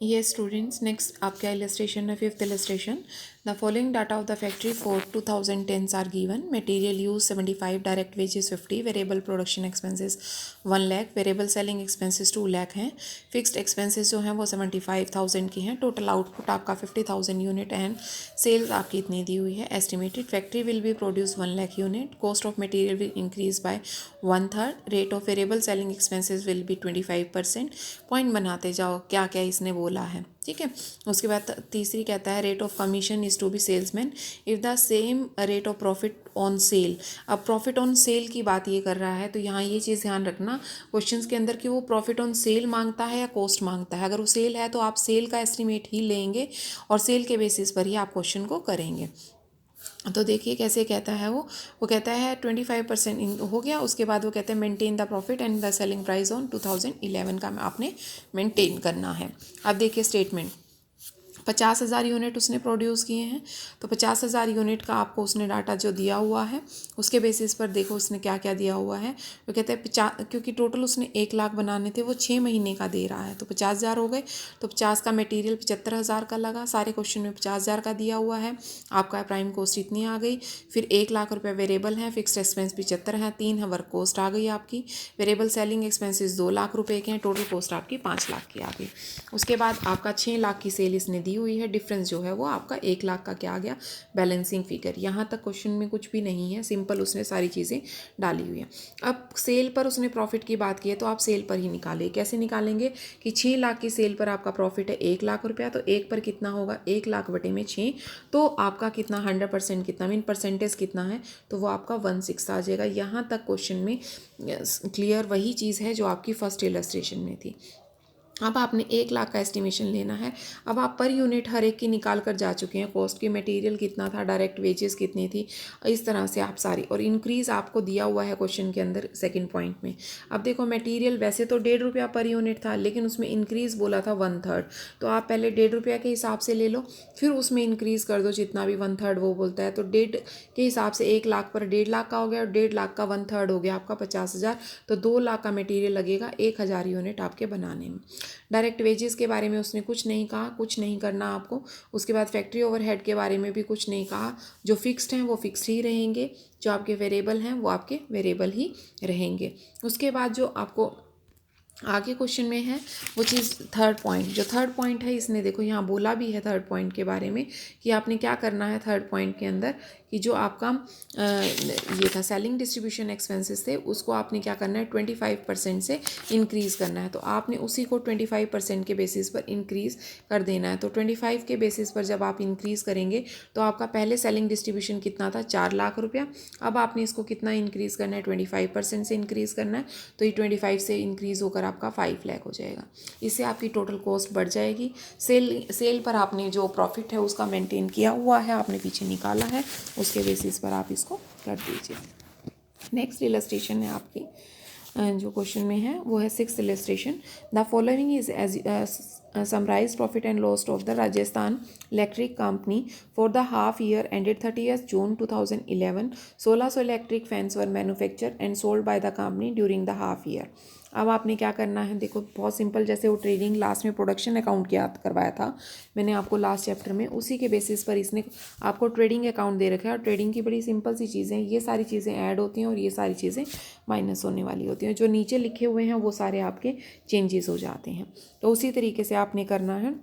Yes, students. Next, आपका illustration है fifth illustration. The following data of the factory for 2010s are given. Material use 75, direct wages 50, variable production expenses 1 lakh, variable selling expenses 2 lakh हैं. Fixed expenses जो हैं वो 75,000 की हैं. Total output आपका 50,000 unit and sales आपकी इतनी दी हुई है. Estimated factory will be produce 1 lakh unit. Cost of material will increase by 1/3. Rate of variable selling expenses will be 25%. Point बनाते जाओ क्या क्या इसने बोला है, ठीक है। उसके बाद तीसरी कहता है rate of commission is to be salesman if the same rate of profit on sale. अब प्रॉफिट ऑन सेल की बात ये कर रहा है, तो यहाँ ये चीज़ ध्यान रखना क्वेश्चंस के अंदर कि वो प्रॉफिट ऑन सेल मांगता है या कॉस्ट मांगता है। अगर वो सेल है तो आप सेल का एस्टिमेट ही लेंगे और सेल के बेसिस पर ही आप क्वेश्चन को करेंगे। तो देखिए कैसे कहता है वो कहता है 25% हो गया। उसके बाद वो कहते हैं maintain the profit and the selling price on 2011 का आपने मेंटेन करना है। अब देखिए स्टेटमेंट 50,000 यूनिट उसने प्रोड्यूस किए हैं, तो 50,000 यूनिट का आपको उसने डाटा जो दिया हुआ है उसके बेसिस पर देखो उसने क्या क्या दिया हुआ है। वो कहते हैं क्योंकि टोटल उसने 1 लाख बनाने थे, वो 6 महीने का दे रहा है, तो 50,000 हो गए। तो 50 का मटेरियल 75,000 का लगा, सारे क्वेश्चन में 50,000 का दिया हुआ है। आपका प्राइम कॉस्ट इतनी आ गई। फिर 1 लाख रुपये वेरिएबल हैं, फिक्स एक्सपेंस 75 हैं, 3 है वर्क कॉस्ट आ गई आपकी। वेरिएबल सेलिंग एक्सपेंसेस 2 लाख रुपये के हैं, टोटल कॉस्ट आपकी 5 लाख की आ गई। उसके बाद आपका 6 लाख की सेल इसने दी हुई है, डिफरेंस जो है वो आपका 1 लाख का क्या आ गया, बैलेंसिंग फिगर। यहाँ तक क्वेश्चन में कुछ भी नहीं है, सिंपल उसने सारी चीज़ें डाली हुई हैं। अब सेल पर उसने प्रॉफिट की बात की है, तो आप सेल पर ही निकालें। कैसे निकालेंगे कि 6 लाख की सेल पर आपका प्रॉफिट है 1 लाख रुपया, तो 1 पर कितना होगा, 1 लाख बटे में 6, तो आपका कितना 100% कितना मीन परसेंटेज कितना है, तो वो आपका 1/6 आ जाएगा। यहाँ तक क्वेश्चन में क्लियर वही चीज़ है जो आपकी फर्स्ट इलस्ट्रेशन में थी। अब आपने 1 लाख का एस्टिमेशन लेना है। अब आप पर यूनिट हर एक की निकाल कर जा चुके हैं, कॉस्ट की मटेरियल कितना था, डायरेक्ट वेजेस कितनी थी, इस तरह से आप सारी, और इंक्रीज़ आपको दिया हुआ है क्वेश्चन के अंदर सेकंड पॉइंट में। अब देखो मटेरियल वैसे तो 1.5 रुपया पर यूनिट था, लेकिन उसमें इंक्रीज़ बोला था 1/3, तो आप पहले 1.5 रुपया के हिसाब से ले लो, फिर उसमें इंक्रीज़ कर दो जितना भी 1/3 वो बोलता है। तो 1.5 के हिसाब से 1 लाख पर 1.5 लाख का हो गया, और 1.5 लाख का 1/3 हो गया आपका 50,000, तो 2 लाख का मटेरियल लगेगा 1,000 यूनिट आपके बनाने में। डायरेक्ट वेजेस के बारे में उसने कुछ नहीं कहा, कुछ नहीं करना आपको। उसके बाद फैक्ट्री ओवरहेड के बारे में भी कुछ नहीं कहा, जो फिक्स्ड हैं वो फिक्स्ड ही रहेंगे, जो आपके वेरिएबल हैं वो आपके वेरिएबल ही रहेंगे। उसके बाद जो आपको आगे क्वेश्चन में है वो चीज़ थर्ड पॉइंट, जो थर्ड पॉइंट है इसने देखो यहाँ बोला भी है थर्ड पॉइंट के बारे में कि आपने क्या करना है थर्ड पॉइंट के अंदर, कि जो आपका ये था सेलिंग डिस्ट्रीब्यूशन एक्सपेंसेस थे, उसको आपने क्या करना है 25% से इंक्रीज़ करना है। तो आपने उसी को 25% के बेसिस पर इंक्रीज़ कर देना है। तो 25 के बेसिस पर जब आप इंक्रीज़ करेंगे तो आपका पहले सेलिंग डिस्ट्रीब्यूशन कितना था, 4 लाख रुपया। अब आपने इसको कितना इंक्रीज़ करना है, 25% से इंक्रीज़ करना है, तो ये 25 से इंक्रीज़ होकर आपका 5 लाख हो जाएगा। इससे आपकी टोटल कॉस्ट बढ़ जाएगी। सेल पर आपने जो प्रॉफिट है उसका मेंटेन किया हुआ है, आपने पीछे निकाला है, उसके बेसिस पर आप इसको कर दीजिए। नेक्स्ट इलस्ट्रेशन है आपकी जो क्वेश्चन में है वो है sixth illustration. The following is as summarise profit and loss of the Rajasthan electric company for the half year ended 30th June 2011। 1600 electric fans were manufacture and sold by the company during the half year. अब आपने क्या करना है, देखो बहुत simple, जैसे वो trading last में प्रोडक्शन अकाउंट क्या करवाया था मैंने आपको लास्ट चैप्टर में, उसी के बेसिस पर इसने आपको ट्रेडिंग अकाउंट दे रखा है। और ट्रेडिंग की बड़ी सिंपल सी चीज़ें, ये सारी चीज़ें ऐड होती हैं और ये सारी चीज़ें माइनस होने वाली होती हैं। जो नीचे लिखे हुए हैं वो सारे आपके चेंजेस हो जाते हैं। तो उसी तरीके से आपने करना है।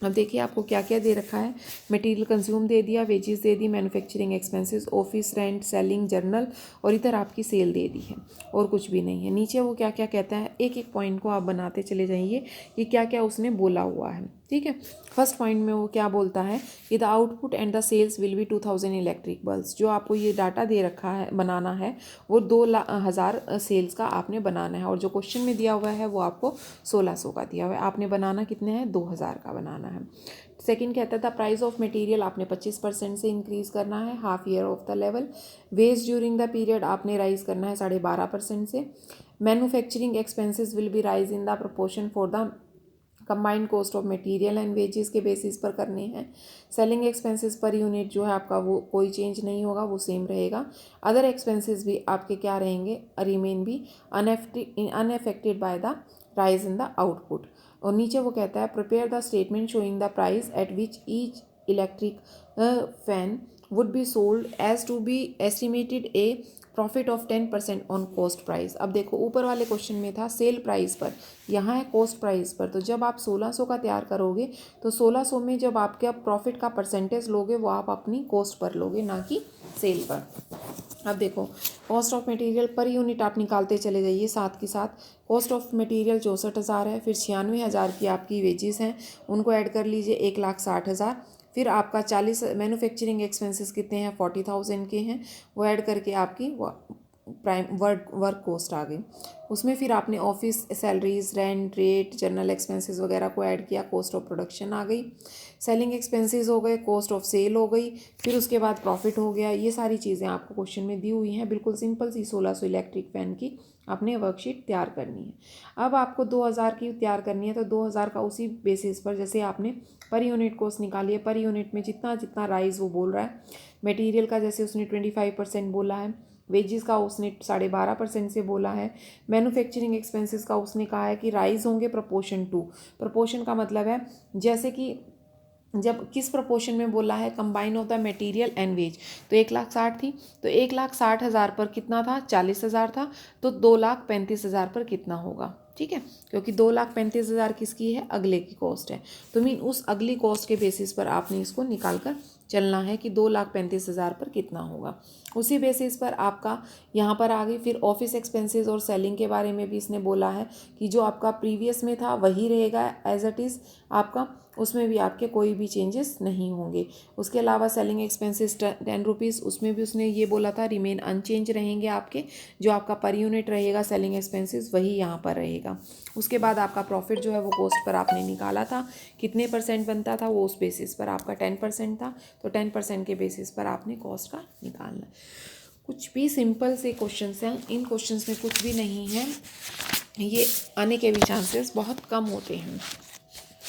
अब देखिए आपको क्या क्या दे रखा है, मटेरियल कंज्यूम दे दिया, वेजेस दे दी, manufacturing expenses, office rent, selling, general, और इधर आपकी सेल दे दी है, और कुछ भी नहीं है। नीचे वो क्या क्या कहता है, एक एक पॉइंट को आप बनाते चले जाइए कि क्या क्या उसने बोला हुआ है, ठीक है। फर्स्ट पॉइंट में वो क्या बोलता है कि the output and the sales will be 2000 electric bulbs. जो आपको ये डाटा दे रखा है बनाना है वो 2,000 सेल्स का आपने बनाना है, और जो क्वेश्चन में दिया हुआ है वो आपको 1600 का दिया हुआ है, आपने बनाना कितने हैं 2000 का बनाना है। सेकंड कहता था प्राइस ऑफ मटेरियल आपने 25% से इंक्रीज़ करना है half year of the level. Wage during the period आपने राइज करना है 12.5% से। Manufacturing expenses will be rise in the proportion for the combined cost of material and wages के बेसिस पर करने हैं। सेलिंग एक्सपेंसेस पर यूनिट जो है आपका वो कोई चेंज नहीं होगा, वो सेम रहेगा। अदर एक्सपेंसेस भी आपके क्या रहेंगे, रिमेन भी unaffected by the rise in the output. और नीचे वो कहता है prepare the statement showing the price at which each electric fan would be sold as to be estimated a profit of 10% on cost price. अब देखो ऊपर वाले question में था सेल प्राइस पर, यहाँ है कॉस्ट प्राइस पर। तो जब आप 1600 का तैयार करोगे तो 1600 में जब आपके प्रॉफिट का परसेंटेज लोगे वो आप अपनी कॉस्ट पर लोगे, ना कि सेल पर। अब देखो cost of material per unit आप निकालते चले जाइए साथ के साथ। कॉस्ट ऑफ मटेरियल 64,000 है, फिर 96,000 की आपकी वेजेस हैं, उनको ऐड कर लीजिए 1,60,000। फिर आपका 40 मैन्युफैक्चरिंग एक्सपेंसेस कितने हैं 40,000 के हैं, वो ऐड करके आपकी प्राइम वर्क कॉस्ट आ गई। उसमें फिर आपने office salaries, rent, rate, general expenses वगैरह को ऐड किया, कॉस्ट ऑफ प्रोडक्शन आ गई। सेलिंग एक्सपेंसेस हो गए, कॉस्ट ऑफ सेल हो गई, फिर उसके बाद प्रॉफिट हो गया। ये सारी चीज़ें आपको क्वेश्चन में दी हुई हैं। बिल्कुल सिंपल सी 1600 इलेक्ट्रिक फैन की आपने वर्कशीट तैयार करनी है। अब आपको 2000 की तैयार करनी है तो 2000 का उसी बेसिस पर जैसे आपने पर यूनिट कॉस्ट निकाली है, पर यूनिट में जितना जितना राइज वो बोल रहा है, मटेरियल का जैसे उसने 25% बोला है, वेजेस का उसने 12.5% से बोला है, मैन्युफैक्चरिंग एक्सपेंसेस का उसने कहा है कि राइज होंगे प्रोपोर्शन टू। प्रोपोर्शन का मतलब है जैसे कि जब किस प्रोपोर्शन में बोला है, combine of the material and wage. तो 1,60,000 थी, तो 1,60,000 पर कितना था 40,000 था, तो 2,35,000 पर कितना होगा, ठीक है, क्योंकि 2,35,000 किसकी है, अगले की कॉस्ट है। तो मीन उस अगली कॉस्ट के बेसिस पर आपने इसको निकाल कर चलना है कि 2,35,000 पर कितना होगा। उसी बेसिस पर आपका यहाँ पर आ गई। फिर ऑफिस एक्सपेंसेस और सेलिंग के बारे में भी इसने बोला है कि जो आपका प्रीवियस में था वही रहेगा एज इट इज़ आपका, उसमें भी आपके कोई भी चेंजेस नहीं होंगे। उसके अलावा सेलिंग एक्सपेंसेस 10 रुपीज़, उसमें भी उसने ये बोला था रिमेन अनचेंज रहेंगे आपके, जो आपका पर यूनिट रहेगा सेलिंग एक्सपेंसेस वही यहाँ पर रहेगा। उसके बाद आपका प्रॉफिट जो है वो कॉस्ट पर आपने निकाला था, कितने परसेंट बनता था वो उस बेसिस पर आपका 10% था, तो 10% के बेसिस पर आपने कॉस्ट का निकालना। कुछ भी सिंपल से क्वेश्चंस हैं, इन क्वेश्चंस में कुछ भी नहीं है, ये आने के भी चांसेस बहुत कम होते हैं।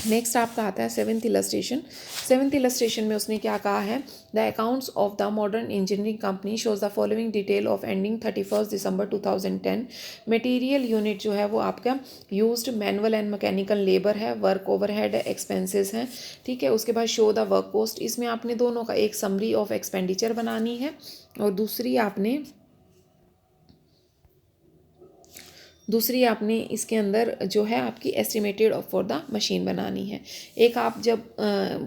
नेक्स्ट आपका आता है 7th इलस्ट्रेशन। 7th इलस्ट्रेशन में उसने क्या कहा है, the accounts of the modern engineering company shows the following detail of ending 31 December 2010। Material unit जो है वो आपका used manual and mechanical labour है, वर्क ओवरहेड एक्सपेंसेस हैं, ठीक है। उसके बाद शो द वर्क कॉस्ट, इसमें आपने दोनों का एक समरी ऑफ एक्सपेंडिचर बनानी है और दूसरी आपने इसके अंदर जो है आपकी एस्टिमेटेड फॉर द मशीन बनानी है। एक आप जब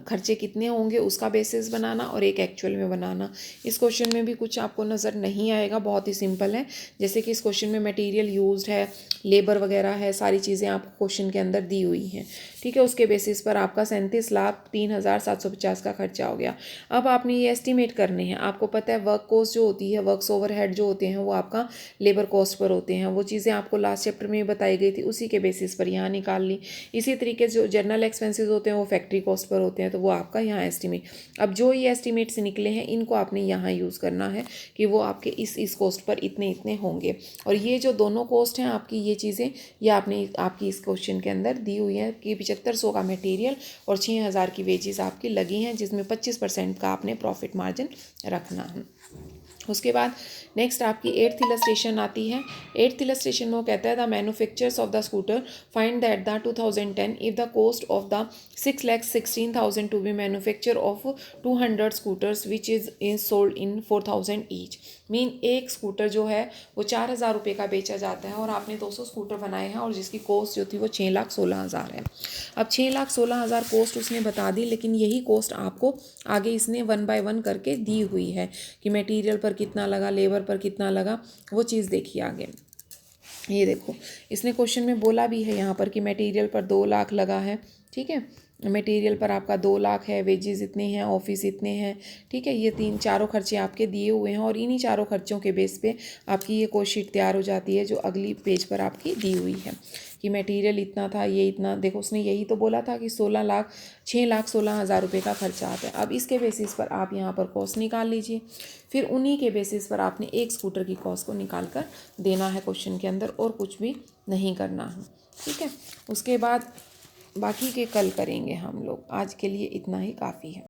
खर्चे कितने होंगे उसका बेसिस बनाना और एक एक्चुअल में बनाना। इस क्वेश्चन में भी कुछ आपको नज़र नहीं आएगा, बहुत ही सिंपल है। जैसे कि इस क्वेश्चन में मटेरियल यूज्ड है, लेबर वगैरह है, सारी चीज़ें आपको क्वेश्चन के अंदर दी हुई हैं, ठीक है। उसके बेसिस पर आपका 37,03,750 का खर्चा हो गया। अब आपने ये एस्टिमेट करने हैं। आपको पता है वर्क कॉस्ट जो होती है, वर्क्स ओवरहेड जो होते हैं वो आपका लेबर कॉस्ट पर होते हैं। वो चीज़ें आपको लास्ट चैप्टर में बताई गई थी, उसी के बेसिस पर यहाँ निकाल ली। इसी तरीके से जो जनरल एक्सपेंसेस होते हैं वो फैक्ट्री कॉस्ट पर होते हैं, तो वो आपका यहाँ एस्टिमेट। अब जो ये एस्टिमेट से निकले हैं इनको आपने यहाँ यूज़ करना है कि वो आपके इस कॉस्ट पर इतने इतने होंगे। और ये जो दोनों कॉस्ट हैं आपकी, ये चीज़ें ये आपने आपकी इस क्वेश्चन के अंदर दी हुई हैं कि 7500 का मटेरियल और 6,000 की वेजेस आपकी लगी हैं, जिसमें 25% का आपने प्रॉफिट मार्जिन रखना है। उसके बाद नेक्स्ट आपकी 8th इलस्ट्रेशन आती है। 8th इलस्ट्रेशन में वो कहता है the manufacturers of the scooter find that the 2010 if the cost of the 6,16,000 to be manufacture of 200 scooters which is sold in 4,000 each. Mean एक स्कूटर जो है वो 4,000 रुपये का बेचा जाता है और आपने 200 स्कूटर बनाए हैं और जिसकी कॉस्ट जो थी वो 6,16,000 है। अब 6,16,000 कॉस्ट उसने बता दी, लेकिन यही कॉस्ट आपको आगे इसने 1 बाय 1 करके दी हुई है कि मटेरियल पर कितना लगा, लेबर पर कितना लगा, वो चीज़ देखिए आगे। ये देखो इसने क्वेश्चन में बोला भी है यहाँ पर कि मटेरियल पर 2 लाख लगा है, ठीक है। मटेरियल पर आपका 2 लाख है, वेजेस इतने हैं, ऑफिस इतने हैं, ठीक है। ये चारों खर्चे आपके दिए हुए हैं और इन्हीं चारों खर्चों के बेस पे आपकी ये कोस्ट शीट तैयार हो जाती है जो अगली पेज पर आपकी दी हुई है कि मटेरियल इतना था, ये इतना। देखो उसने यही तो बोला था कि 6,16,000 रुपये का खर्चा आता है। अब इसके बेसिस पर आप यहाँ पर कॉस्ट निकाल लीजिए, फिर उन्हीं के बेसिस पर आपने एक स्कूटर की कॉस्ट को निकाल कर देना है क्वेश्चन के अंदर, और कुछ भी नहीं करना है, ठीक है। उसके बाद बाकी के कल करेंगे हम लोग, आज के लिए इतना ही काफ़ी है।